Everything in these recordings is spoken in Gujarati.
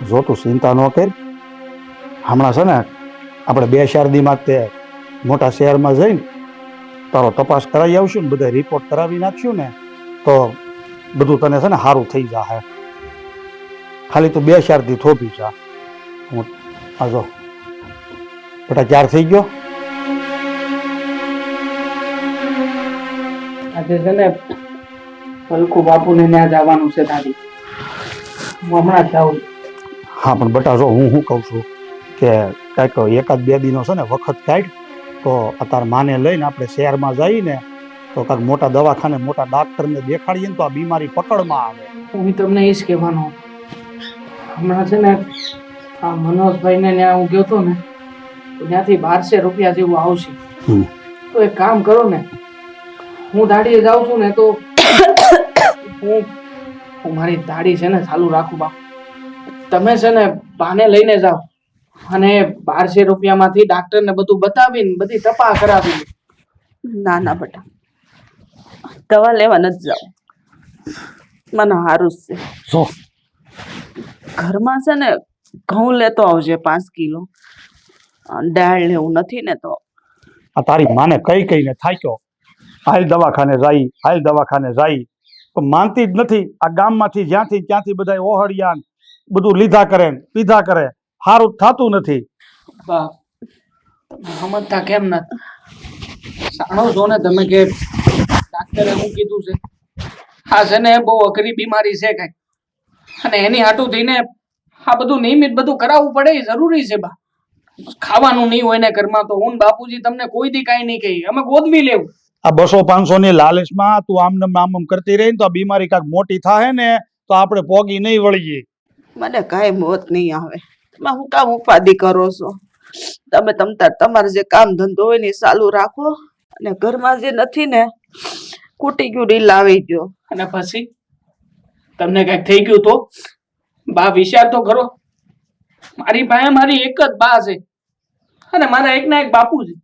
જો તું ચિંતા ન કર, હમણાં છે ને આપણે 2-4 દીમાં તે મોટા શહેરમાં જઈને તારો તપાસ કરાવી આવશું ને, બધા રિપોર્ટ કરાવી નાખશું ને તો બધું તને છે ને સારું થઈ જશે. ખાલી તું 2-4 દી થોભી જા. હું આ જો બેટા ક્યાર થઈ ગયો. આજે છે ને પલકુ બાપુને ત્યાં જવાનું છે દાદી. હું હમણાં જ જાઉં છું. હા પણ બેટા જો હું શું કહું છું કે કાંઈક 1-2 દીનો છે ને વખત કાઢ તો અત્યારે માને લઈને આપણે શહેરમાં જઈને તો કાંઈક મોટા દવાખાને મોટા ડાક્ટરને દેખાડીએ ને તો આ બીમારી પકડમાં આવે. હું તમને એ જ કહેવાનો હતો. હમણાં છે ને આ મનોજભાઈને ત્યાં હું ગયો હતો ને તો ત્યાંથી 1200 રૂપિયા જેવું આવશે. તો એક કામ કરો ને, હું દાડીએ જાઉં છું ને તો હું મારી દાડી છે ને ચાલુ રાખું બાપુ. તમે છે ને બાને લઈને જાઓ અને 1200 રૂપિયામાંથી ડાક્ટરને બધું બતાવીને બધી તપાસ કરાવી. ના ના બેટા, દવા લેવા નથી જાવ. મને સારું છે. જો ઘરમાં છે ને ઘઉં લેતો આવજે 5 કિલો. દાળ લેવું નથી ને તો આ તારી માને કઈ કઈને થાક્યો, હાલ દવાખાને જાય હાલ દવાખાને જાય તો માનતી જ નથી. આ ગામમાંથી જ્યાંથી ત્યાંથી બધા ઓહળિયા બધું લીધા કરે ને પીધા કરે, સારું થતું નથી. બા તમે સમજતા કેમ નથી? જાણો છો ને તમે કે ડાક્ટરે શું કીધું છે? હા છે ને બહુ અઘરી બીમારી છે કઈ, અને એની હાટું થઈને આ બધું નિયમિત બધું કરાવવું પડે એ જરૂરી છે બા. ખાવાનું નહીં હોય ને ઘરમાં તો હું બાપુજી તમને કોઈ દી કાંઈ નહીં કહી, અમે ગોદવી લેવું. આ 200-500 ની લાલચમાં તું આમ કરતી રહી ને તો આ બીમારી કાંઈક મોટી થાય ને તો આપણે પોગી નહીં વળીએ. મને કાંઈ મોત નહીં આવે. તમે હું કામ ઉપાધિ કરો છો? તમે તમારે જે કામ ધંધો હોય ને એ ચાલુ રાખો, અને ઘરમાં જે નથી ને કૂટી ગયું ડીલ આવી ગયો. અને પછી તમને કઈક થઈ ગયું તો બા વિચાર તો કરો. મારી પાસે મારી એક જ બા છે અને મારા એકના એક બાપુ છે.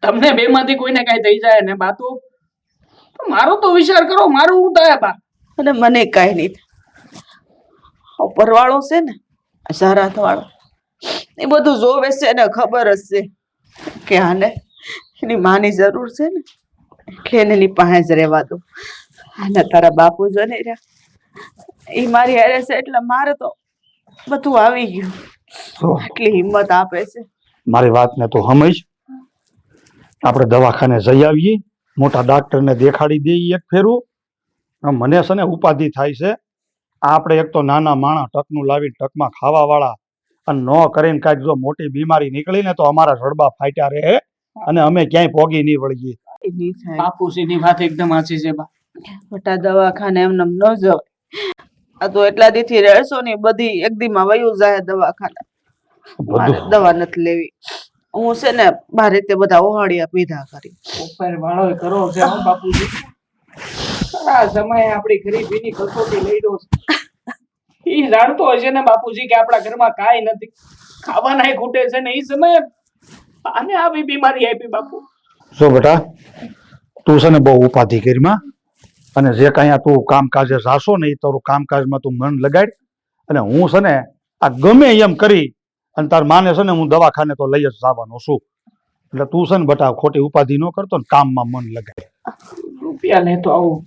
તમને બે માંથી કોઈને કઈ થઈ જાય ને બા તો મારો તો વિચાર કરો, મારું શું થાય બા? અને મને કાંઈ નહીં થાય. પરવાળો છે ને શરાત વાળો, એ બધું જોવે છે ને ખબર જ છે કે આને એની માની જરૂર છે ને કે એને એની પાસે જ રહેવા દો. અને તારા બાપુ જો ને રહ્યા એ મારી હારે છે એટલે મારે તો બધું આવી ગયું. એટલી હિંમત આપે છે. મારી વાતને તો સમજ. આપણે દવાખાને જઈ આવીએ, મોટા ડાક્ટરને દેખાડી દઈએ એક ફેરું. મને છે ને ઉપાધિ થાય છે. આપણે એક તો નાના માણા ટકનું લાવીને ટકમાં ખાવા વાળા, અને ન કરીને કાંઈક જો મોટી બીમારી નીકળી ને તો અમારા જડબા ફાટ્યા રહે અને અમે ક્યાંય પોગી નહીં વળીએ. બાપુજીની વાત એકદમ સાચી છે બા. મોટા દવાખાને એમને ન જવાય. આ તો એટલા દીથી રહેશો ને બધી એક દીમાં વયું જાય દવાખાને. દવા નથી લેવી. હું છે ને બાર રીતે બધા ઓહાડિયા પીધા કરી. ઉપર વાળો કરો છે બાપુજી. આ સમયે આપણી ગરીબીની કસોટી લઈ દો છે. એ જાણતો હશે ને બાપુજી કે આપણા ઘરમાં કાંઈ નથી, ખાવાના ખૂટે છે ને એ સમયે આને આવી બીમારી આપી બાપુ. જો બેટા તું છે ને બહુ ઉપાધિ કરીમાં, અને જે કાંઈ તું કામકાજે જાશો ને એ તારું કામકાજમાં તું મન લગાડ. અને હું છે ને આ ગમે એમ કરી અને તાર માને છે ને હું દવાખાને તો લઈ જ જવાનો છું. એટલે તું છે ને બેટા ખોટી ઉપાધિ ન કરતો ને કામમાં મન લગાડ. રૂપિયા લે તો આવું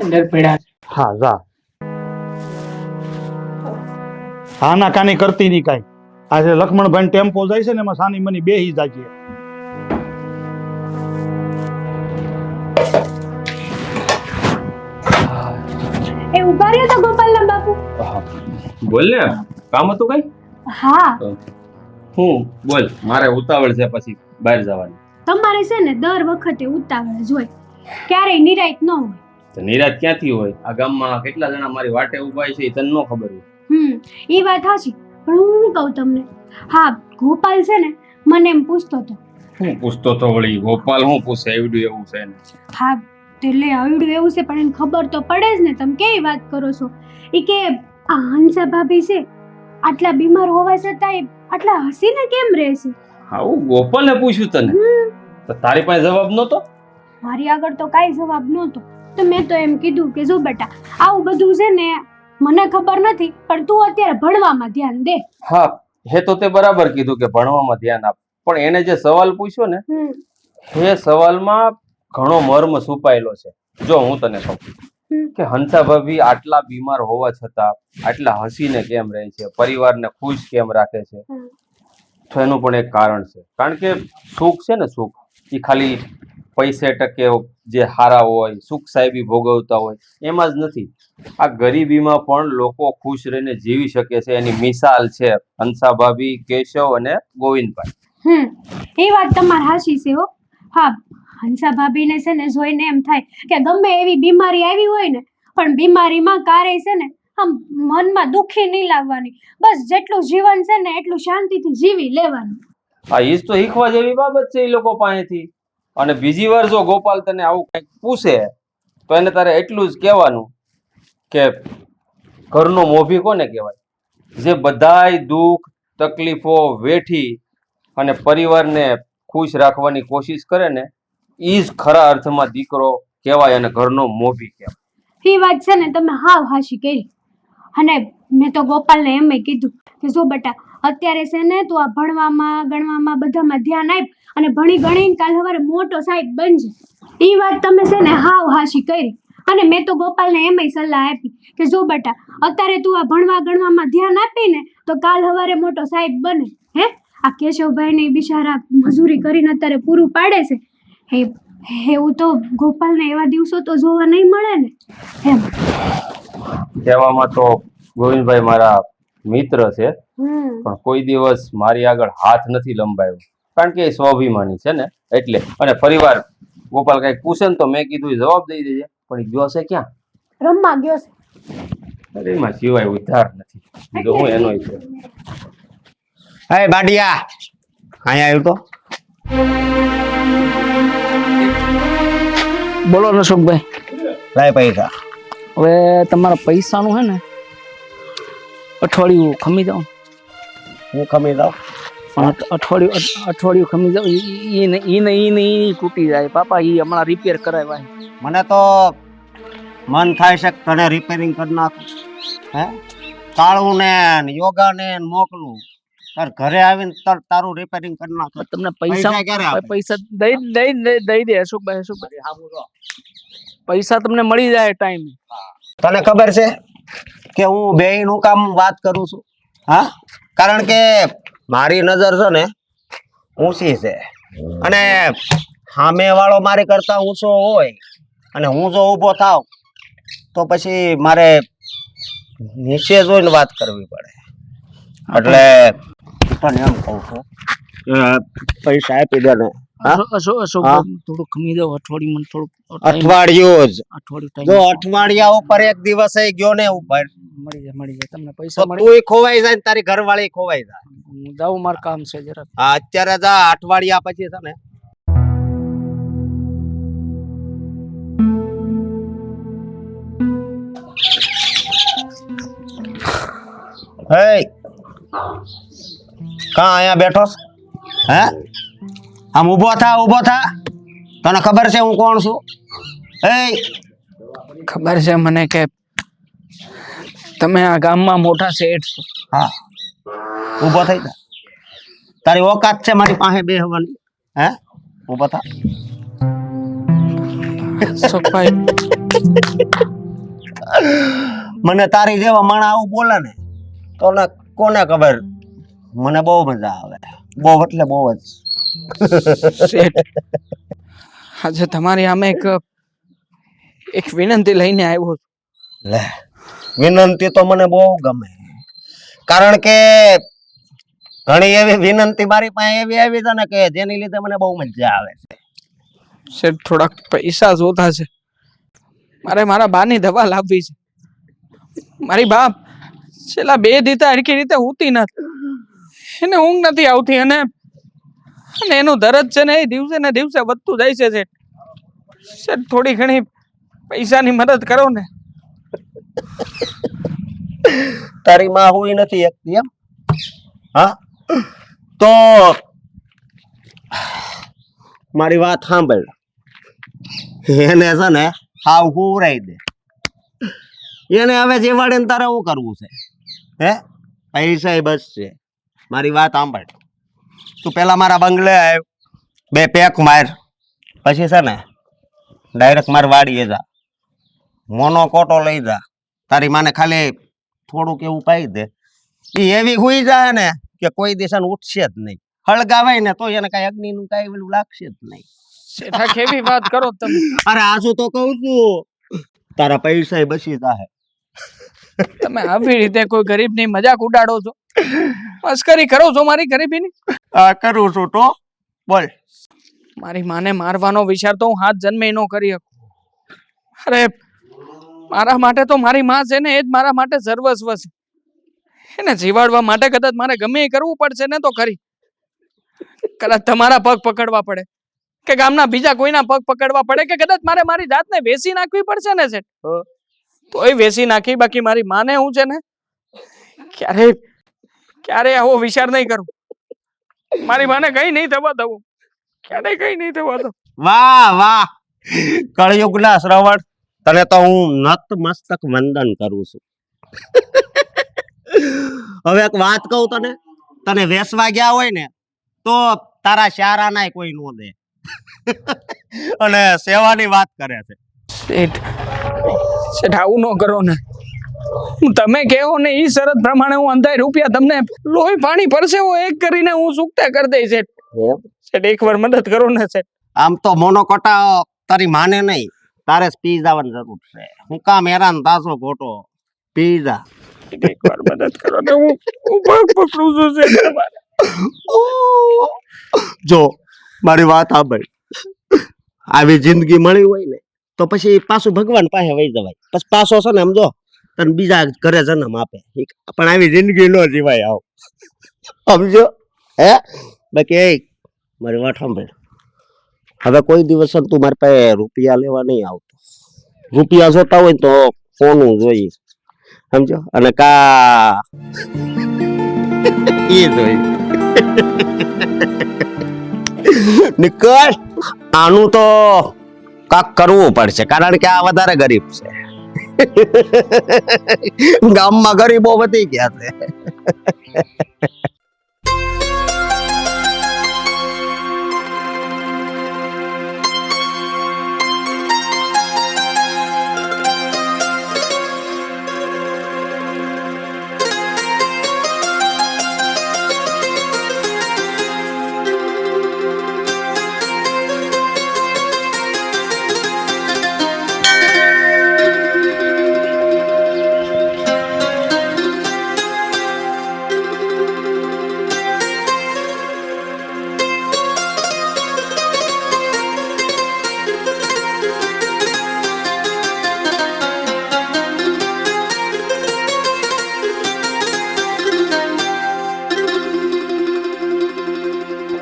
અંદર પડ્યા છે. હા જા. આના કાની કરતી નહીં કાંઈ. આજે લક્ષ્મણભાઈ ટેમ્પો જાય છે ને એમાં સાની મની બેહી જાય. એ ઉભા રહ્યો તો ગોપાલના બાપુ. બોલ ને, કામ હતું કઈ? હા હું બોલ, મારે ઉતાવળ છે પછી બહાર જવાની. તમારે છે ને દર વખતે ઉતાવળ જ હોય, ક્યારેય નિરાંત ન હોય. તો નિરાત ક્યાંથી હોય? આ ગામમાં કેટલા જણા મારી વાટે ઉભા છે એ તને ન ખબર હોય? એ વાત સાચી, પણ હું શું કહું તમને, હા ગોપાલ છે ને મને એમ પૂછતો હતો. હું પૂછતો તો વળી? ગોપાલ હું પૂછે? એવડું એવું છે ને? હા એટલે આવડું એવું છે પણ એને ખબર તો પડે જ ને. તમે કેવી વાત કરો છો? એ કે આ હંસા ભાભી છે આટલા બીમાર હોવા છતાં આટલા હસીને કેમ રહે છે? આવું ગોપાલે પૂછ્યું તને? તો તારી પાસે જવાબ નહોતો? મારી આગળ તો કાંઈ જવાબ નહોતો. તો મેં તો એમ કીધું કે જો બેટા આવું બધું છે ને મને ખબર નથી પણ તું અત્યારે ભણવામાં ધ્યાન દે. હા, એ તો તે બરાબર કીધું કે ભણવામાં ધ્યાન આપ, પણ એને જે સવાલ પૂછ્યો ને એ સવાલમાં ઘણો મર્મ છુપાયેલો છે. જો હું તને કહું કે હંસા ભાભી આટલા બીમાર હોવા છતાં આટલા હસીને કેમ રહે છે, પરિવારને ખુશ કેમ રાખે છે, તો એનું પણ એક કારણ છે. કારણ કે સુખ છે ને, સુખ એ ખાલી પૈસે ટકે જે હારા હોય, સુખ સાહેબી ભોગવતા હોય એમાં જ નથી. આ ગરીબીમાં પણ લોકો ખુશ રહીને જીવી શકે છે. એની મિસાલ છે હંસા ભાભી, કેશવ અને ગોવિંદભાઈ. એ વાત તમારી હાચી છે હો. હા, હંસા ભાભીને છે ને જોઈને એમ થાય કે ગમે એવી બીમારી આવી હોય ને પણ બીમારીમાં ક્યારેય છે ને આમ મનમાં દુખી નહીં લાવવાની. બસ જેટલું જીવન છે ને એટલું શાંતિથી જીવી લેવાનું. હા, એ જ તો શીખવા જેવી બાબત છે એ લોકો પાસેથી. અને બીજી વાર જો ગોપાલ તને આવું કંઈક પૂછે તો એને તારે એટલું જ કહેવાનું કે ઘરનો મોભી કોને કહેવાય? જે બધાય દુઃખ તકલીફો વેઠી અને પરિવારને ખુશ રાખવાની કોશિશ કરે ને એ જ ખરા અર્થમાં દીકરો કહેવાય અને ઘરનો મોભી કહેવાય. એ વાત છે ને તમે હાવ હાચી કરી. અને મેં તો ગોપાલને એમ કીધું કે જો બેટા અત્યારે છે ને તું આ ભણવામાં ગણવામાં બધામાં ધ્યાન આપ અને ભણી ગણીને કાલ સવારે મોટો સાહેબ બનજે. એ વાત તમે છે ને હાવ હાચી કરી. અને મેં તો ગોપાલને એમય સલાહ આપી કે જો બેટા અત્યારે તું આ ભણવા ગણવામાં ધ્યાન આપીને તો કાલ સવારે મોટો સાહેબ બને. આ કેશવભાઈને બિચારા મજૂરી કરીને અત્યારે પૂરું પાડે છે. એવું તો ગોપાલને એવા દિવસો તો જોવા નહીં મળે ને એમ. કહેવામાં તો ગોવિંદભાઈ મારા મિત્ર છે, પણ કોઈ દિવસ મારી આગળ હાથ નથી લંબાવ્યો. કારણ કે એ સ્વાભિમાની છે ને એટલે. અને ફરીવાર ગોપાલ કઈક પૂછે ને તો મેં કીધું એ જવાબ દઈ દેજે, પણ એ ગયો છે ક્યાં? રમવા ગયો છે. અરે એમાં સિવાય ઉધાર નથી. જો હું એનો છે. હે બાડિયા, અહીંયા આવ્યો તો. બોલો નસુખભાઈ. લાય પૈસા. હવે તમારા પૈસાનું હે ને અઠવાડિયું ખમી જાવ. હું ખમી દઉં. પણ અઠવાડિયું ખમી જાવ ઈ તૂટી જાય પાપા. ઈ હમણાં રિપેર કરાવ્યા. મને તો મન થાય છે કે તને રિપેરિંગ કરી નાખું. હે કાળું ને યોગા ને મોકલું, તાર ઘરે આવીને તારું રિપેરિંગ કરી નાખું. તમને પૈસા ક્યારે આપે? પૈસા દઈ દે અશોકભાઈ. પૈસા તમને મળી જાય ટાઈમે. તને ખબર છે કે હું બેયનું કામ વાત કરું છું? હા, કારણ કે મારી નજર છે ને ઊંચી છે અને સામે વાળો મારી કરતા ઊંચો હોય અને હું જો ઊભો થાવ તો પછી મારે નીચે જોઈને વાત કરવી પડે. એટલે તને એમ કહું છું પૈસા આપી દે ને. થોડું ખમી જાવ. અઠવાડિયું જ. જો અઠવાડિયા ઉપર એક દિવસ ગયો ને ઉપર મળી જાય તમને પૈસા. તું ખોવાઈ જાય ને તારી ઘરવાળી ખોવાઈ જાય. હું જાઉં, મારું કામ છે જરા. હા, અત્યારે જા. અઠવાડિયા પછી છે ને કા અહીંયા બેઠો હે? આમ ઊભો થા. તને ખબર છે હું કોણ છું? ખબર છે મને કે તમે આ ગામમાં મોટા શેઠ છો. હા, ઊભો થઈ જા. તારી ઓકાત છે મારી પાસે બેહવાની? હે, ઊભો થા. મને તારી જેવા માણા આવું બોલે ને તો કોને ખબર. મને બહુ મજા આવે. બહુ એટલે બહુ જ. આજે તમારી આમે એક વિનંતી લઈને આવ્યો છું. લે, વિનંતી તો મને બહુ ગમે. કારણ કે ઘણી એવી વિનંતી મારી પાસે એવી આવી છે ને કે જેની લીધે મને બહુ મજા આવે છે. શેઠ, થોડાક પૈસા જોતા છે. મારે મારા બાની દવા લાવવી છે. મારી બાપ છેલ્લા 2 દીતા હરખી રીતે ઊતી નથી. એને ઊંઘ નથી આવતી અને એનું દરદ છે ને એ દિવસે ને દિવસે વધતું જાય છે. શેઠ, થોડી ઘણી પૈસાની મદદ કરો ને. તારી માં હુઈ નથી એકતી એમ? હા, તો મારી વાત સાંભળ. એને છે ને હાવ હુવરાઈ દે. એને હવે જીવાડે ને તારે શું કરવું છે? હે પૈસા બસ છે. મારી વાત સાંભળ, તું પેલા મારા બંગલે આવ, 2 પેક માર, પછી છે ને ડાયરેક્ટ માર વાડીએ જા, મોનો કોટો લઈ જા, તારી માને ખાલી થોડુંક એવું પાઈ દે, ઈ એવી હુઈ જાય ને કે કોઈ દિશા ઉઠશે જ નહીં. હળગાવાય ને તો એને કઈ અગ્નિ નું કઈ ઓલું લાગશે જ નહીં. શેઠા કેવી વાત કરો તમે? અરે આસુ તો કહું છું, તારા પૈસા બસી જાહે. તમે આવી રીતે કોઈ ગરીબની મજાક ઉડાડો છો, મસ્કરી કરો છો મારી ગરીબીની. આ કરું છું તો બોલ. મારી માને મારવાનો વિચાર તો હું હાથ જન્મે ન કરી શકું. અરે મારા માટે તો મારી માં છે ને એ જ મારા માટે સર્વસ્વ છે. એને જીવાડવા માટે કદાચ મારે ગમે એ કરવું પડશે ને તો ખરી, કદાચ તમારા પગ પકડવા પડે કે ગામના બીજા કોઈના પગ પકડવા પડે કે કદાચ મારે મારી જાતને વેસી નાખવી પડશે ને શેઠ, તોય વેસી નાખી. બાકી મારી માને હું છે ને ક્યારે આવો વિચાર નહીં કરું. મારી માને કઈ નહીં થવા દઉં, ક્યારે કઈ નહીં થવા દઉં. વાહ વાહ કળયુગના શ્રવણ, તને તો હું નત મસ્તક વંદન કરું છું. હવે એક વાત કહું તને, તને વેસવા ગયા હોય ને તો તારા શારા નાય કોઈ નો દે. અને સેવાની વાત કરે છે. શેઠ આવું ન કરો ને. તમે કહો ને ઈ શરત પ્રમાણે હું અંધાઈ રૂપિયા તમને લોહી પાણી પરસેવો એક કરીને હું ચૂકતા કરી દઈશ શેઠ. એક વાર મદદ કરો ને શેઠ. આમ તો મોનોકોટા તારી માને નહીં, તારે જ પી જવાની જરૂર છે. હું કામ હેરાન થાશો ખોટો? પી જા. એક વાર મદદ કરો ને હું પગ પકડું છું શેઠ. જો મારી વાત સાંભળ, આવી જિંદગી મળી હોય ને તો પછી પાછું ભગવાન પાસે વહી જવાય. પછી પાછો છે ને સમજો તને બીજા ઘરે જન્મ આપે, પણ આવી જિંદગી નો જીવાય. આવ સમજો હે? બાકી મારી વાત સાંભળ, હવે કોઈ દિવસ તું મારી પાસે રૂપિયા લેવા નહીં આવતો. રૂપિયા જોતા હોય તો ફોનું જોઈ સમજો, અને કા એ જોઈ નિકળ. આનું તો કાક કરવું પડશે, કારણ કે આ વધારે ગરીબ છે. ગામમાં ગરીબો વધી ગયા છે.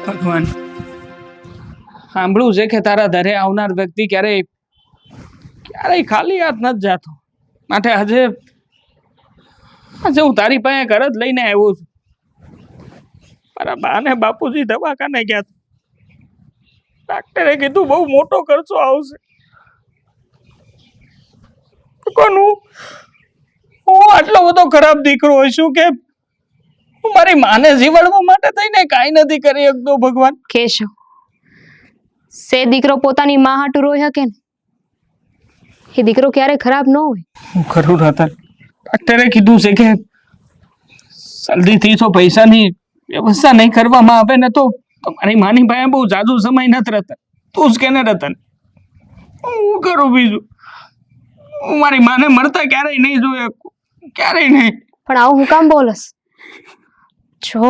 ભગવાન, સાંભળ્યું છે કે તારા ઘરે આવનાર વ્યક્તિ ક્યારેય ખાલી હાથ નથી જાતો. માટે આજે હું તારી પાસે ઘર જ લઈને આવ્યો છું. મારા બા ને બાપુજી દવાખાને ગયા હતા. ડાક્ટરે કીધું બહુ મોટો ખર્ચો આવશે. કોણ હું આટલો બધો ખરાબ દીકરો હોય છું કે હું મારી માને જીવાડવા માટે થઈને કાંઈ નથી કરી શકતો. ભગવાન, કેશવ, સે દીકરો પોતાની માં હાટુ રોઈ શકે ને, એ દીકરો ક્યારે ખરાબ ન હોય. હું ખરું રતન, ડાક્ટરે કીધું છે કે જલ્દીથી જો પૈસાની વ્યવસ્થા નહીં કરવામાં આવે ને તો મારી માની પાસે બહુ જાજુ સમય નથી. રતન, તું જ કે ને રતન, હું કરું બીજું? હું મારી માને મરતા ક્યારેય નહીં જોઈ શકું, ક્યારેય નહીં. પણ આવું હું કામ બોલસ? જો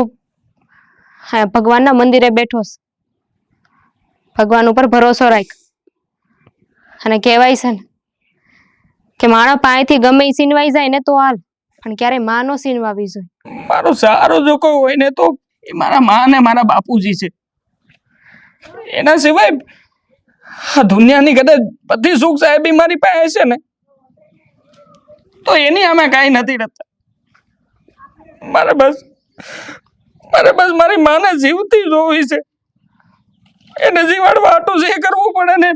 હા, ભગવાનના મંદિરે બેઠો છે, ભગવાન ઉપર ભરોસો રાખ. અને કહેવાય છે ને કે મારા પાસેથી ગમે ઈ સીનવાઈ જાય ને તો હાલ, પણ ક્યારે માં નો સીનવાવી જોઈએ. મારો સહારો જો કોઈ હોય ને તો એ મારા મા અને મારા બાપુજી છે. એના સિવાય આ દુનિયાની કદાચ બધી સુખ સાહેબી મારી પાસે છે ને તો એની અમે કાંઈ નથી રહેતા. મારે બસ મારી માને જીવતી જોવી છે. એને જીવાડવા હાટું જે કરવું પડે ને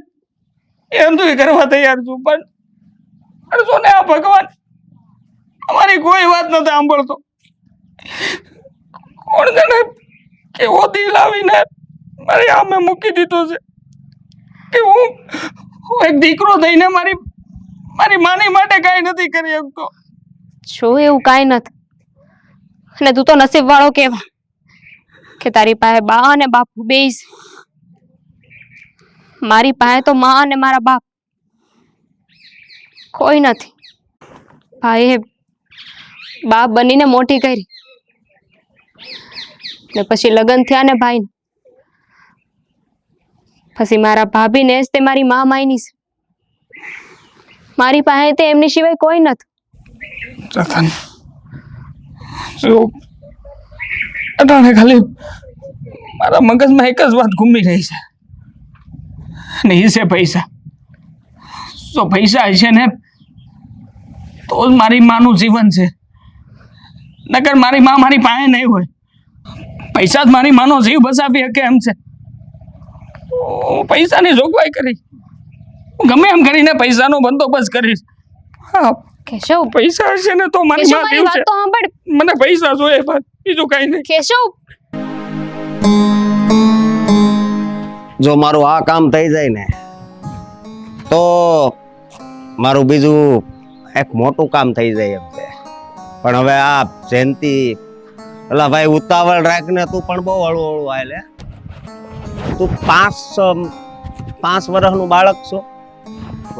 એમ તો એ કરવા તૈયાર છું. પણ જો ને આ ભગવાન મારી કોઈ વાત નથી સાંભળતો. કોણ જાણે કેવો દિલ આવીને મારી આમે મૂકી દીધો છે કે હું એક દીકરો થઈને મારી માની માટે કાંઈ નથી કરી શકતો. જો એવું કાંઈ નથી, અને તું તો નસીબ વાળો કેવા કે તારી પાસે બા અને બાપુ બેય છે. મારી પાસે તો માં અને મારા બાપ કોઈ નથી. ભાઈએ બાપ બનીને મોટી કરી ને પછી લગ્ન થયા ને ભાઈ, પછી મારા ભાભીને જ તે મારી માં માયની છે. મારી પાસે તે એમની સિવાય કોઈ નથી. રતન, જો અટાણે ખાલી મારા મગજમાં એક જ વાત ઘૂમી રહી છે, અને એ છે પૈસા. જો પૈસા હશે ને તો જ મારી માનું જીવન છે, નકર મારી માં મારી પાસે નહીં હોય. પૈસા જ મારી માનો જીવ બચાવી શકે એમ છે. હું પૈસાની જોગવાઈ કરી, હું ગમે એમ કરીને પૈસાનો બંદોબસ્ત કરીશ. હા, કેશવ, પૈસા હશે ને તો મારી કેશવ, માં મારી વાત જીવશે. તો સાંભળ. મને પૈસા જોઈએ, બસ બીજું કઈ નહીં. કેશવ, જો મારું આ કામ થઈ જાય ને તો મારું બીજું એક મોટું કામ થઈ જાય એમ છે. પણ હવે આ જયંતિ, એલા ભાઈ ઉતાવળ રાખને, તું પણ બહુ હળવું હળવું હાલે. તું 5 વર્ષનું બાળક છો,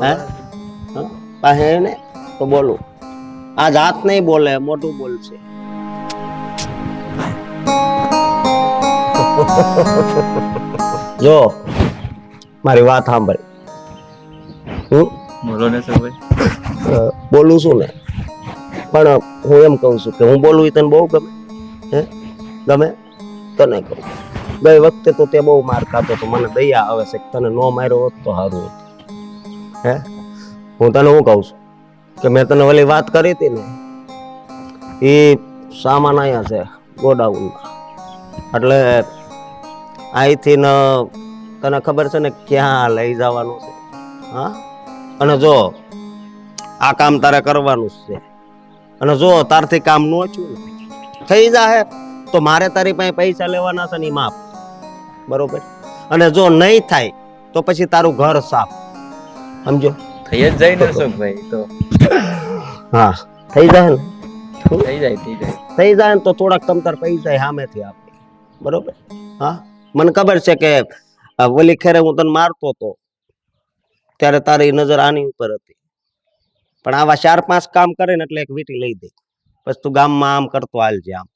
હે? પાસે ને તો બોલું, આજ હાથ નહીં બોલે, મોટું બોલશે. જો મારી વાત સાંભળ. બોલો ને સર ભાઈ. બોલું છું ને, પણ હું એમ કહું છું કે હું બોલું એ તને બહુ ગમે? હે, ગમે? તને કહું, ગઈ વખતે તો તે બહુ માર ખાતો તો, મને દયા આવે છે કે તને નો માર્યો હોત તો સારું હતું. હે, હું તને શું કહું છું કે મેં તને ઓલી વાત કરી હતી ને, એ સામાન અહીંયા છે ગોડાઉનમાં, એટલે અહીંથી ને તને ખબર છે ને ક્યાં લઈ જવાનું છે. હા, અને જો આ કામ તારે કરવાનું જ છે, અને જો તારથી કામ ન થયું ને થઈ જાય તો મારે તારી પાસે પૈસા લેવાના છે ને માપ, બરોબર? અને જો નહીં થાય તો પછી તારું ઘર સાફ, સમજો? થઈ જ જાય ને અશોકભાઈ. તો હા, થઈ જાય ને, થઈ જાય. થઈ જાય ને તો થોડાક તમતાર પૈસા સામેથી આપે, બરોબર? હા, મને ખબર છે કે ઓલી ખેરે હું તને મારતો હતો ત્યારે તારી નજર આની ઉપર હતી, પણ આવા 4-5 કામ કરે ને એટલે એક વીટી લઈ દે, પછી તું ગામમાં આમ કરતો હાલજે આમ.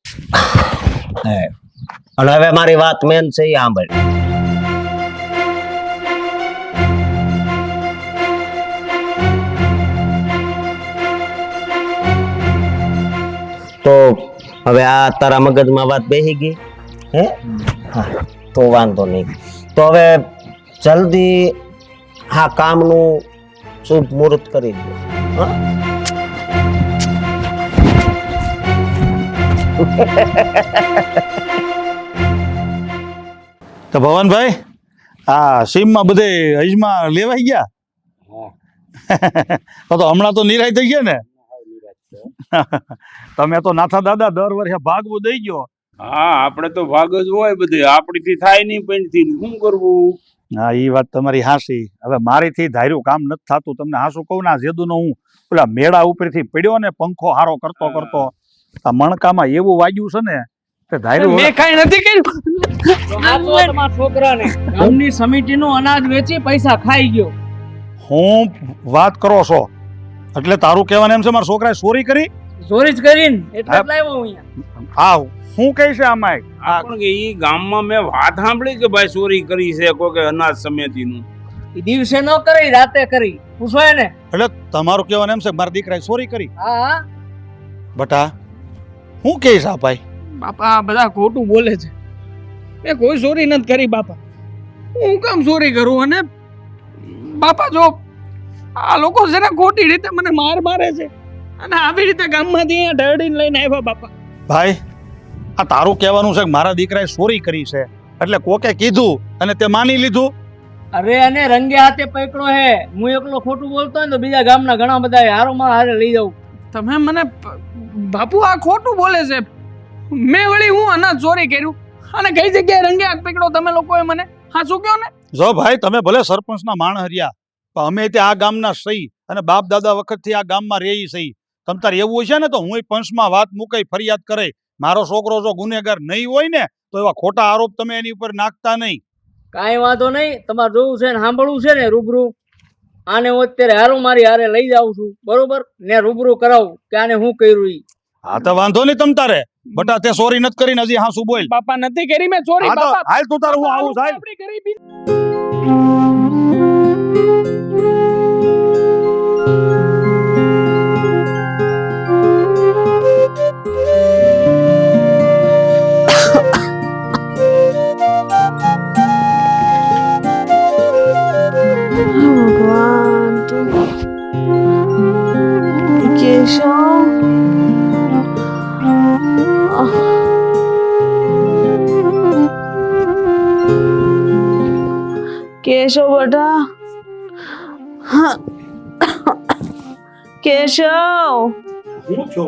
અને હવે મારી વાત મેન છે એ સાંભળ. તો હવે આ તારા મગજમાં વાત બેસી ગઈ, હે? હા, તો વાંધો નહીં. તો હવે જલ્દી આ કામનું શુભ મુહૂર્ત કરી દો. હા? તો ભવનભાઈ, આ સીમમાં બધે હજમાં લેવાઈ ગયા? તો હમણાં તો નિરાય થઈ ગયા ને? તમે તો નાથા દાદા દર વર્ષે ભાગવું દઈ ગયો. હા, આપણે તો ભાગ જ હોય બધે, આપણીથી થાય નહીં પણ થી શું કરવું? હા, એ વાત તમારી હાસી. હવે મારીથી ધાર્યું કામ નથી થતું. તમને હાસું કહું ના, જેદુનો હું પેલા મેળા ઉપરથી પડ્યો ને પંખો હારો કરતો કરતો, આ મણકામાં એવું વાગ્યું છે ને કે ધાર્યું. મેં કાંઈ નથી કર્યું. આ તો તમારા છોકરાને ગામની સમિતિનું અનાજ વેચી પૈસા ખાઈ ગયો. હું વાત કરો છો એટલે તારું કહેવાનું એમ છે મારા છોકરાએ ચોરી કરી? ચોરી જ કરીને એટલે જ લાવ્યો હું અહીંયા. આ શું કહે છે આમાં? પણ કે ઈ ગામમાં મેં વાત સાંભળી કે ભાઈ ચોરી કરી છે કોઈ કે અનાજ સમિતિનું. ઈ દિવસે ન કરી, રાતે કરી. પૂછો એને. એટલે તમારું કહેવાનું એમ છે મારા દીકરાએ ચોરી કરી? હા, બટા શું કહે છે આ ભાઈ? બાપા આ બધા ખોટું બોલે છે. મેં કોઈ ચોરી નથી કરી બાપા. હું કામ ચોરી કરું? અને બાપા જો આ લોકો છે ને ખોટી રીતે મને મારે છે, અને આવી રીતે ગામમાંથી અહીંયા ઢળીને લઈને આવ્યા બાપા. ભાઈ, આ તારું કહેવાનું છે કે મારા દીકરાએ ચોરી કરી છે એટલે કોકે કીધું અને તે માની લીધું? અરે અને રંગે હાથે પકડો હે. હું એકલો ખોટું બોલતો હોય તો બીજા ગામના ઘણા બધા હારો માં હારે લઈ જાઉં. તમે મને બાપુ આ ખોટું બોલે છે. મેં વળી હું અનાજ ચોરી કર્યું અને કઈ જગ્યાએ રંગે હાથ પકડો તમે લોકોએ મને? હા શું કહો ને? જો ભાઈ તમે ભલે સરપંચના માણ હર્યા પણ અમે તે આ ગામના સહી અને બાપ દાદા વખતથી આ ગામમાં રહી સહી. તમ તાર એવું છે ને તો હું પંચમાં વાત મૂકાઈ ફરિયાદ કરે. મારો છોકરો જો ગુનેગાર નહીં હોય ને તો એવા ખોટા આરોપ તમે એની ઉપર નાખતા નહીં. કાંઈ વાંધો નહીં, તમારે જોવું છે ને સાંભળવું છે ને રૂબરૂ, આને હું અત્યારે હારું મારી હારે લઈ જાઉં છું, બરોબર ને રૂબરૂ કરાવું કે આને હું કર્યું ઈ. હા તો વાંધો નહીં તમ તારે બટા તે સોરી નથી કરીને હજી હા શું બોલ. બાપા નથી કરી મેં ચોરી. હા તો બાપા હાલ તું તાર હું આવું સાહેબ. આપણી કરી બી- ભગવાન તું કેશવ કેશવ બેટા કેશવ હું છો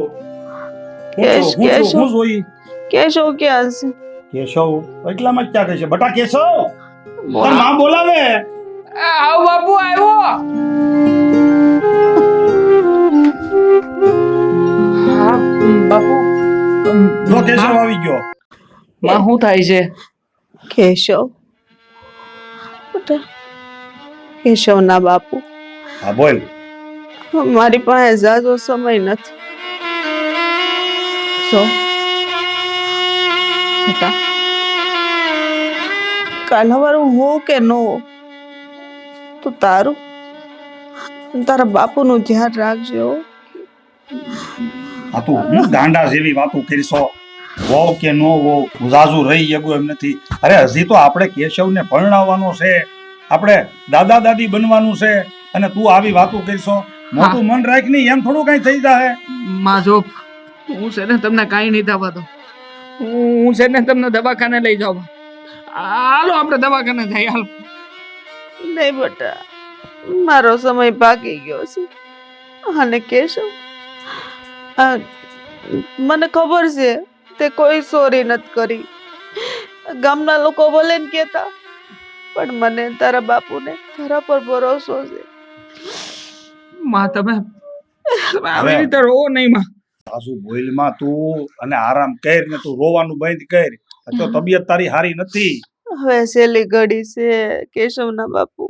કેશવ હું જોઈ કેશવ ક્યાં છે? કેશવ એટલામાં જ ક્યાં કહે છે બટા કેશવ તાર માં બોલાવે. આવ બાપુ આવ્યો. હા બાપુ. જો કેશવ આવી ગયો. માં શું થાય છે? કેશવ બેટા કેશવ ના બાપુ હા બોલ. મારી પાસે ઝાઝો સમય નથી. સો બેટા કાલ સવારે હો કે ન હો તું તારું તારા બાપુનું ધ્યાન રાખજો. આ તું હું ગાંડા જેવી વાતો કરીશો. વહુ કે નો વહુ જાજુ રહી શકું એમ નથી. અરે હજી તો આપણે કેશવને પરણાવવાનો છે, આપણે દાદા દાદી બનવાનું છે અને તું આવી વાતો કરીશો. મોટું મન રાખ નહીં એમ થોડું કઈ થઈ જાય. માં જો હું છે ને તમને કાંઈ નહીં થવા દો. હું છે ને તમને દવાખાને લઈ જાઉં. હાલો આપણે દવાખાને જઈએ. હાલો. નહીં બેટા મારો સમય ભાગી ગયો છે. અને કેશવ મને ખબર છે તે કોઈ ચોરી નથી કરી. ગામના લોકો ભલે ને કહેતા પણ મને તારા બાપુને તારા પર ભરોસો છે. માં તમે આવી રીતે રોવો નહીં માં. સાસુ બોઈલમાં તું અને આરામ કર ને તું રોવાનું બંધ કર. તો તબિયત તારી હારી નથી. હવે છેલ્લી ઘડી છે કેશવના બાપુ.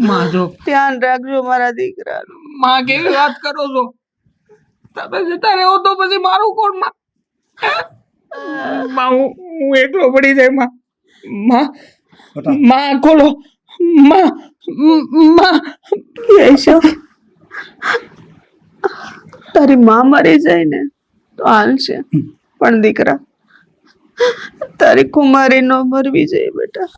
માં જો ધ્યાન રાખજો મારા દીકરાનું. માં કેવી વાત કરો છો? તમે જતા રહો તો પછી મારું કોણ? માં માં હું એકલો પડી જાય. માં માં માં ખોલો. માં માં કેશવ તારી માં મરી જાય ને તો હાલશે પણ દીકરા તારી કુમારી નો મરવી જાય બેટા.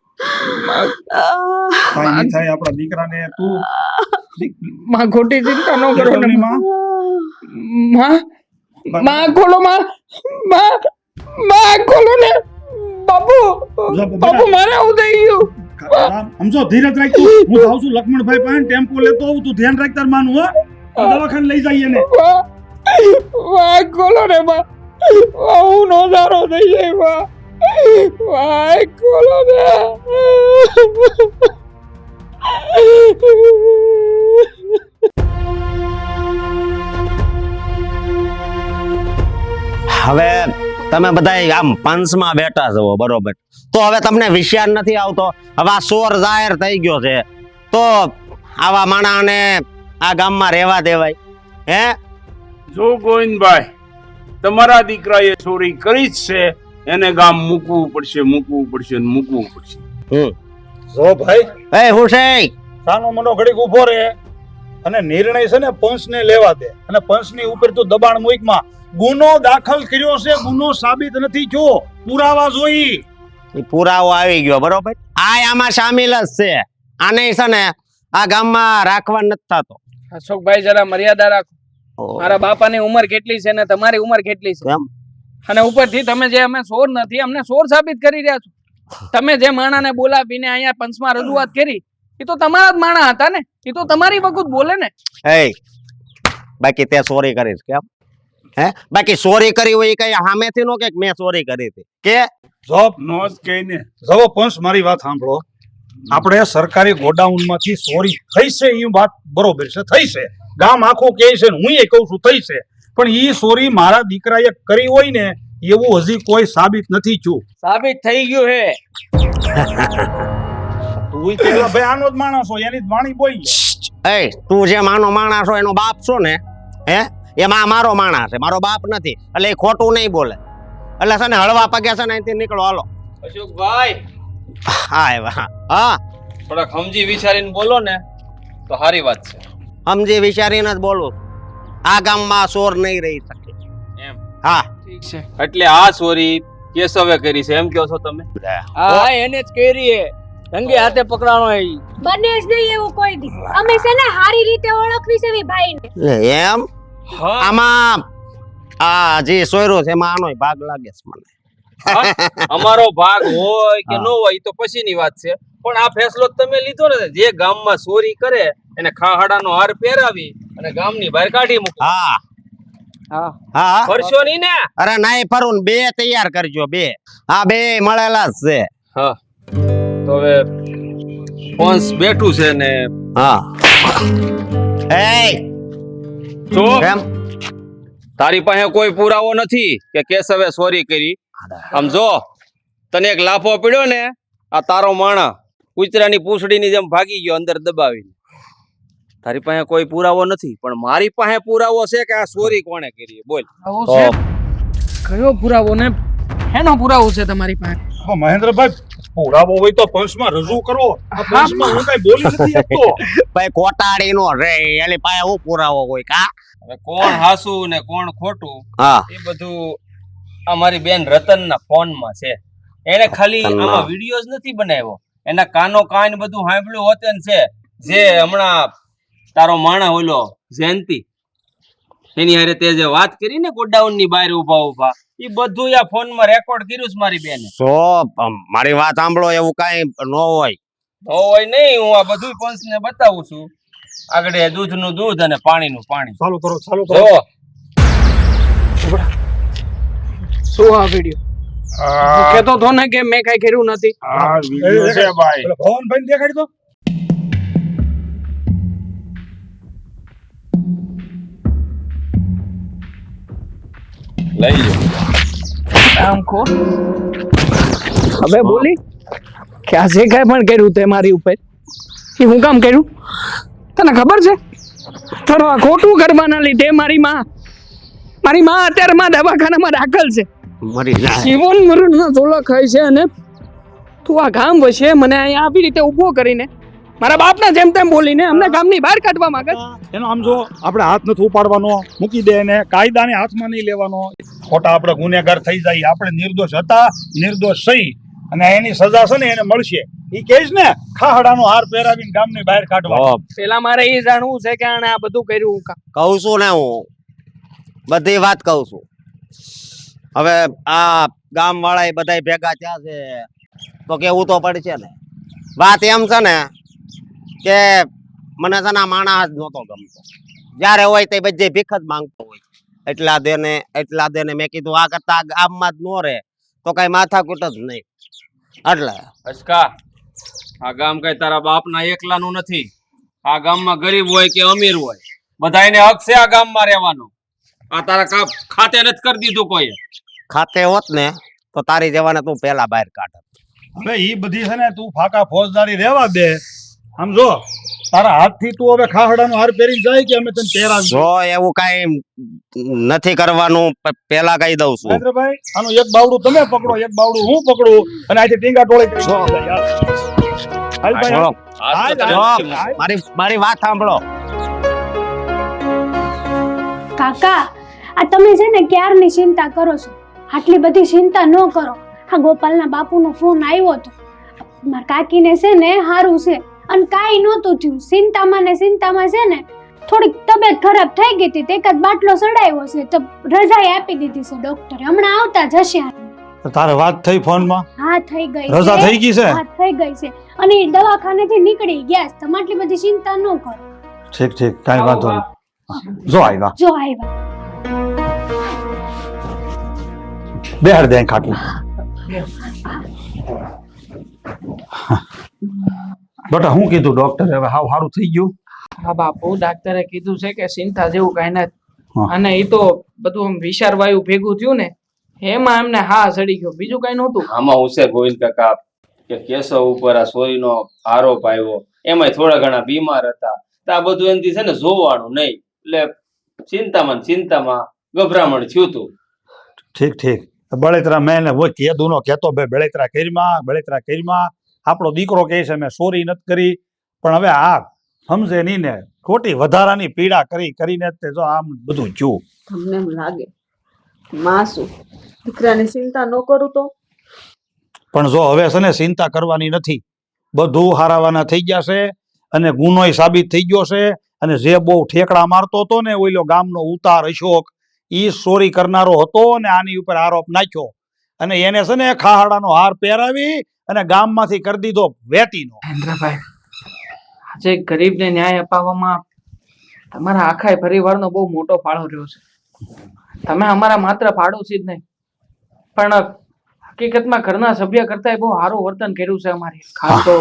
કાંઈ નહીં થાય આપણા દીકરાને. તું માં ખોટી ચિંતા ન કરો ને. કેશવની માં માં માં ખોલો. માં માં માં ખોલો ને. બાપુ બાપુ મારે આવું થઈ ગયું. સમજો ધીરજ રાખ. તું હું જાઉં છું લક્ષ્મણભાઈ પાસે ટેમ્પો લેતો આવું. તું ધ્યાન રાખ તાર માનું. હો દવાખાને લઈ જઈએ ને. વાહ ખોલો ને માં. હું નો સારો થઈ જાય. વાહ ખોલો ને. હવે તમે બધા આમ પંચમાં બેઠા છો બરોબર, તો હવે તમને વિચાર નથી આવતો. હવે આ ચોર જાહેર થઈ ગયો છે તો આવા માણાને આ ગામમાં રહેવા દેવાય? હે જો ગોવિંદભાઈ, તમારા દીકરાએ ચોરી કરી જ છે, એને ગામ મૂકવું પડશે, મૂકવું પડશે ને મૂકવું પડશે. જો ભાઈ એ હુશે સાનો મનો ઘડીક ઉભો રહે અને નિર્ણય છે ને પંચને લેવા દે. અને પંચની ઉપર તો દબાણ મૂકમાં. ગુનો દાખલ કર્યો છે, ગુનો સાબિત નથી થયો, પુરાવા જોઈ. પુરાવો આવી ગયો બરોબર. આ આમાં સામેલ જ છે. આને છે ને આ ગામમાં રાખવા નથી થતો. અશોકભાઈ જરા મર્યાદા રાખો. મારા બાપાની ઉંમર કેટલી છે ને તમારી ઉંમર કેટલી છે? અને ઉપરથી તમે જે અમે ચોર નથી અમને ચોર સાબિત કરી રહ્યા છો. તમે જે માણાને બોલાવીને અહીંયા પંચમાં રજૂઆત કરી એ તો તમારા જ માણા હતા ને. એ તો તમારી વખત બોલે ને. એ બાકી તે ચોરી કરીશ કેમ હે બાકી ચોરી કરી હોય એ કઈ સામેથી નો કે મેં ચોરી કરી હતી કે જોબ નો જ કહીને જવો પંચ મારી વાત સાંભળો આપણે સરકારી ગોડાઉન માંથી ચોરી થઈ છે એ વાત બરોબર છે થઈ છે ગામ આખું કહે છે ને હું એ કહું છું થઈ છે પણ ઈ ચોરી મારા દીકરાએ કરી હોય ને એવું હજી કોઈ સાબિત નથી થયું સાબિત થઈ ગયું હે તું પેલા ભાઈ આનો જ માણસ હોય એની જ વાણી બોલી એ તું જે માનો માણસ છો એનો બાપ છો ને હે એમાં મારો માણસ છે મારો બાપ નથી એટલે એ ખોટું નહીં બોલે એટલે છે ને હળવા પગે છે ને અહીંથી નીકળો હાલો અશોકભાઈ હા એવા હા થોડાક સમજી વિચારીને બોલો ને તો સારી વાત છે. સમજી વિચારીને જ બોલું આ ગામમાં ચોર નહીં રહી શકે એમ હા ઠીક છે. એટલે આ ચોરી કેશવે કરી છે એમ કહો છો તમે? હા એને જ કરી હે રંગે હાથે પકડાણો હે ઈ. બને જ નહીં એવું કોઈ દી અમે છે ને સારી રીતે ઓળખવી છે ભાઈને એમ હા આમાં આ જે સોયરો છે એમાં આનોય ભાગ લાગે છે મને અમારો ભાગ હોય કે ન હોય ઈ તો પછીની વાત છે પણ આ ફેસલો તમે લીધો ને જે ગામમાં ચોરી કરે એને ખાહડાનો હાર પહેરાવી અને ગામની બહાર કાઢી મૂકો. હા હા હા ફરશો નહીં ને? અરે નાઈ ફરું ને બે તૈયાર કરજો બે હા બે મળેલા જ છે હા તો હવે પંચ બેઠું છે ને હા એ જો કેમ તારી પાસે કોઈ પુરાવો નથી કે કેશવે ચોરી કરી. આમ જો તને એક લાફો પડ્યો ને આ તારો માણા કૂતરાની પૂંછડીની જેમ ભાગી ગયો અંદર દબાવીને. તારી પાસે કોઈ પુરાવો નથી પણ મારી પાસે પુરાવો છે કે આ ચોરી કોણે કરી બોલ. આવો છે કયો પુરાવો ને એનો પુરાવો છે તમારી પાસે? મહેન્દ્રભાઈ પુરાવો હોય તો પંચમાં રજૂ કરો આ પંચમાં હું કઈ બોલી નથી શકતો ભાઈ કોટાડી નો રે એની પાસે હું પુરાવો હોય કા હવે કોણ હાસુ ને કોણ ખોટું હા એ બધું આ મારી બેન રતનના ફોનમાં છે. એને ખાલી રતનના. આમાં વિડીયો જ નથી બનાવ્યો, એના કાનો કાન બધું સાંભળ્યું હોત ને છે જે હમણાં તારો માણા ઓલો જયંતિ એની હારે તે જે વાત કરી ને ગોડાઉન ની બહાર ઉભા ઉભા એ બધું આ ફોનમાં રેકોર્ડ કર્યું છે મારી બેને. તો મારી વાત સાંભળો એવું કઈ ન હોય તો હોય નહીં, હું આ બધું પંચને બતાવું છું. આગળ દૂધનું દૂધ અને પાણીનું પાણી. ચાલુ કરો ચાલુ કરો જો શું આ વિડીયો કેતો તો ને કે મેં કઈ કર્યું નથી. આ વિડિયો છે ભાઈ. પેલા ભવનભાઈ દેખાડી દો લઈ લો. આમ ખો હવે બોલી કે આ જે કઈ પણ કર્યું તે મારી ઉપર એ હું કામ કર્યું તને ખબર છે? તારો આ ખોટું કરવાના લીધે મારી માં અત્યારે માં દવાખાનામાં દાખલ છે. મરી જાય જીવન મરણના ઝોલા ખાય છે અને તું આ ગામ વસે મને અહીંયા આવી રીતે ઊભો કરીને મારા બાપના જેમ તેમ બોલીને અમને ગામની બહાર કાઢવા માંગે છે. એનો આમ જો આપણે હાથ નથી ઉપાડવાનો, મૂકી દે ને કાયદાને હાથમાં નહીં લેવાનો. ખોટા આપણે ગુનેગાર થઈ જાય. આપણે નિર્દોષ હતા, નિર્દોષ સહી અને એની સજા છે ને એને મળશે. ઈ કહેશ ને ખાહડાનો હાર પહેરાવીને ગામની બહાર કાઢવા. પેલા મારે એ જાણવું છે કે આણે આ બધું કર્યું હું કામ. કહું છું ને હું બધી વાત કહું છું. હવે આ ગામ વાળા એ બધા ભેગા થયા છે તો કેવું તો પડશે ને. વાત એમ છે ને કે મને છે ને આ માણસ જ નહોતો ગમતો. જ્યારે હોય તે બધે ભીખ જ માંગતો હોય. એટલા દેને મેં કીધું આ કરતા ગામમાં જ નો રહે તો કઈ માથાકૂટ જ નહીં. એટલે અચકા, આ ગામ કઈ તારા બાપના એકલાનું નથી. આ ગામમાં ગરીબ હોય કે અમીર હોય બધાયને હક છે આ ગામમાં રહેવાનો. આ તારા ખાતે નથી કરી દીધું કોઈ. ખાતે હોત ને તો તારી જવાને તું પેલા બહાર કાઢત. હવે ઈ બધી છે ને તું ફાકા ફોજદારી રહેવા દે. આમ જો તારા હાથથી તું હવે ખાહડાનો હાર પહેરીને જાય કે અમે તને પહેરાવી. જો એવું કઈ નથી કરવાનું પેલા કહી દઉં છું. મહેન્દ્રભાઈ આનું એક બાવડું તમે પકડો, એક બાવડું હું પકડું અને અહીંથી ટીંગા ટોળી કરી હાલ ભાઈ જો, આ તો જો, તને મારી વાત સાંભળો. કાકા આ તમે છે ને ક્યારની ચિંતા કરો છો, આટલી બધી ચિંતા ન કરો. આ ગોપાલના બાપુનો ફોન આવ્યો હતો. મારા કાકીને છે ને સારું છે અને કાંઈ નહોતું થયું. ચિંતામાં છે ને થોડીક તબિયત ખરાબ થઈ ગઈ હતી. એકાદ બાટલો ચડાવ્યો છે તો રજાઈ આપી દીધી છે ડોક્ટરે. હમણાં આવતા જશે. તારે વાત થઈ ફોનમાં? હા થઈ ગઈ છે. રજા થઈ ગઈ છે? હા થઈ ગઈ છે અને દવાખાનેથી નીકળી ગયા છે. તમે આટલી બધી ચિંતા ન કરો. ઠીક ઠીક કાંઈ વાંધો નહીં. જો આવ્યા જો આવ્યા. બેહાડ દે ખાટલું. બેટા હું કીધું ડોક્ટરે? હવે હાવ સારું થઈ ગયું? હા બાપુ, ડાક્ટરે કીધું છે કે ચિંતા જેવું કઈ નથી. હા. અને એ તો બધું આમ વિચાર વાયુ ભેગું થયું ને એમાં એમને હા સડી ગયો, બીજું કઈ નહોતું. આમાં હું છે ગોવિંદ કાકા કે કેશવ ઉપર આ સોરીનો આરોપ આવ્યો, એમાંય થોડા ઘણા બીમાર હતા, તો આ બધું એનાથી છે ને જોવાનું નહીં, એટલે ચિંતામાં ગભરામણ થયું હતું. ઠીક ઠીક. બળેતરા મેં એને હોય કીધું નો કહેતો ભાઈ બળેતરા કરીમાં આપણો દીકરો કહે છે મેં ચોરી નથી કરી, પણ હવે આ સમજે નહીં ને, ખોટી વધારાની પીડા કરીને જ તે જો આમ બધું થયું. તમને એમ લાગે માં શું દીકરાની ચિંતા ન કરું તો? પણ જો હવે છે ને ચિંતા કરવાની નથી, બધું હારાવાના થઈ ગયા છે અને ગુનોય સાબિત થઈ ગયો છે. અને જે બહુ ઠેકડા મારતો હતો ને ઓઈલો ગામનો ઉતાર અશોક, ઈ ચોરી કરનારો હતો ને આની ઉપર આરોપ નાખ્યો અને એને છે ને ખાહડાનો હાર પહેરાવી અને ગામમાંથી કરી દીધો વેતીનો. મહેન્દ્રભાઈ, આજે ગરીબને ન્યાય અપાવવામાં તમારા આખા પરિવારનો બહુ મોટો ફાળો રહ્યો છે. તમે અમારા માત્ર પાડોશી જ નહીં, પણ હકીકતમાં ઘરના સભ્ય કરતા બહુ સારું વર્તન કર્યું છે અમારી. ખાસ તો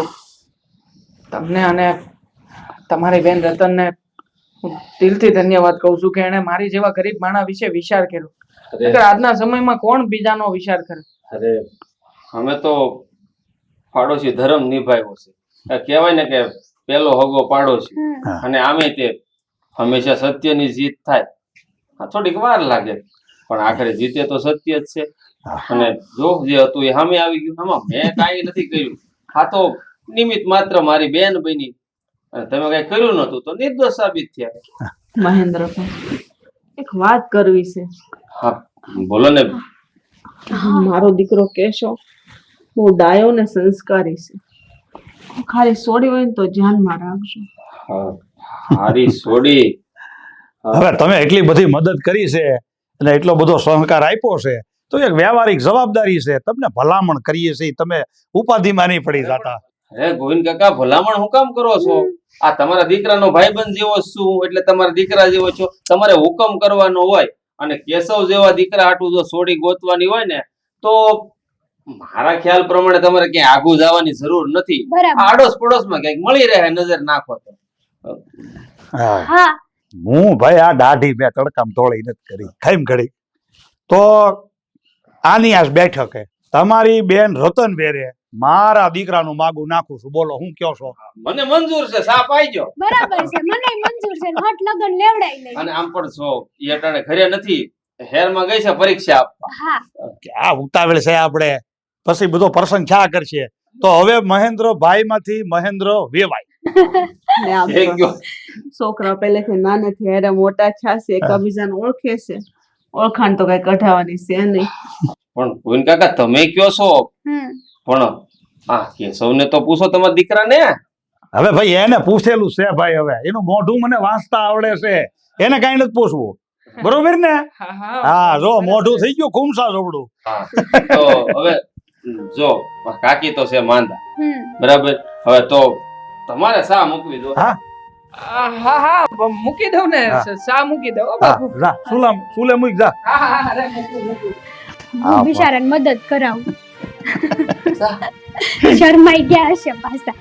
તમને અને તમારી બેન રતનને હું દિલથી ધન્યવાદ કહું છું કે એણે મારી જેવા ગરીબ માણસ વિશે વિચાર કર્યો. નહીંતર આજના સમયમાં કોણ બીજાનો વિચાર કરે? અરે અમે તો પાડોશી ધર્મ નિભાવ્યો છે. કહેવાય ને કે પેલો હગો પાડોશી, અને આમે તે હંમેશા સત્યની જીત થાય. થોડીક વાર લાગે પણ આખરે જીતે તો સત્ય જ છે. અને જો જે હતું એ સામે આવી ગયું, આમાં મેં કાંઈ નથી કર્યું. આ તો નિમિત્ત માત્ર મારી બેન બની, અને તમે કઈ કર્યું નતું તો નિર્દોષ સાબિત થયા. મહેન્દ્રભાઈ, એક વાત કરવી છે. હા બોલો ને. મારો દીકરો કેશવ બહુ ડાયો ને સંસ્કારી છે. ખાલી છોડી હોય ને તો ધ્યાનમાં રાખજો. હારી સોડી. હવે તમે એટલી બધી મદદ કરી છે અને એટલો બધો સહકાર આપ્યો છે તો એક વ્યવહારિક જવાબદારી છે, તમને ભલામણ કરીએ છીએ, તમે ઉપાધિમાં નહીં પડી જતા. અરે ગોવિંદ કાકા, ભલામણ હું કામ કરો છો? આ તમારા દીકરાનો ભાઈબંધ જેવો છું એટલે તમારા દીકરા જેવો છો, તમારે હુકમ કરવાનો હોય. અને કેશવ જેવા દીકરા હાટું જો સોડી ગોતવાની હોય ને તો મારા ખ્યાલ પ્રમાણે તમારે ક્યાંય આગું જવાની જરૂર નથી. આડોશ પડોશમાં ક્યાંક મળી રહે, નજર નાખો તો. હા, હું ભાઈ આ દાઢી મેં તડકામ તોડી નથી કરી ખાઈમ ઘડી તો આની આજ બેઠક હે તમારી બેન રતન બેરે મારા દીકરાનું માગું નાખું છું. બોલો હું કયો છો? મને મંજૂર છે, સાપ આઈજો. બરાબર છે, મને મંજૂર છે. હટ લગન લેવડાઈ લઈ. અને આમ પણ છો ઈ અટાણે ઘરે નથી, હેરમાં ગઈ છે પરીક્ષા આપવા. હા, આ ઉતાવળ છે આપણે, પછી બધો પ્રસંગ ક્યાં કરશે? તો હવે મહેન્દ્ર ભાઈ માંથી મહેન્દ્ર વેવાય. ને આમ એક ગયો. છોકરા પહેલેથી નાનેથી હારે મોટા થયા છે, એકબીજાને ઓળખે છે. ઓળખાણ તો કઈ કઢાવાની છે નહીં. પણ ગોવિંદ કાકા તમે કયો છો, પણ હા કેશવને તો પૂછો તમારા દીકરાને. હવે ભાઈ એને પૂછેલું છે ભાઈ, હવે એનું મોઢું મને વાંચતા આવડે છે, એને કઈ નથી પૂછવું. બરોબર ને? હા, જો મોઢું થઈ ગયું ખુમસા જોવડું. તો હવે જો કાકી તો છે માંદા, બરાબર. હવે તો તમારે સા મૂકવી દો. હા હા મૂકી દઉં ને, સા મૂકી દઉં બાપુ. જા સુલે મૂક જા. અરે મૂકું. હું બિચારાને મદદ કરાવું. શરમાઈ ગયા હશે પાછા.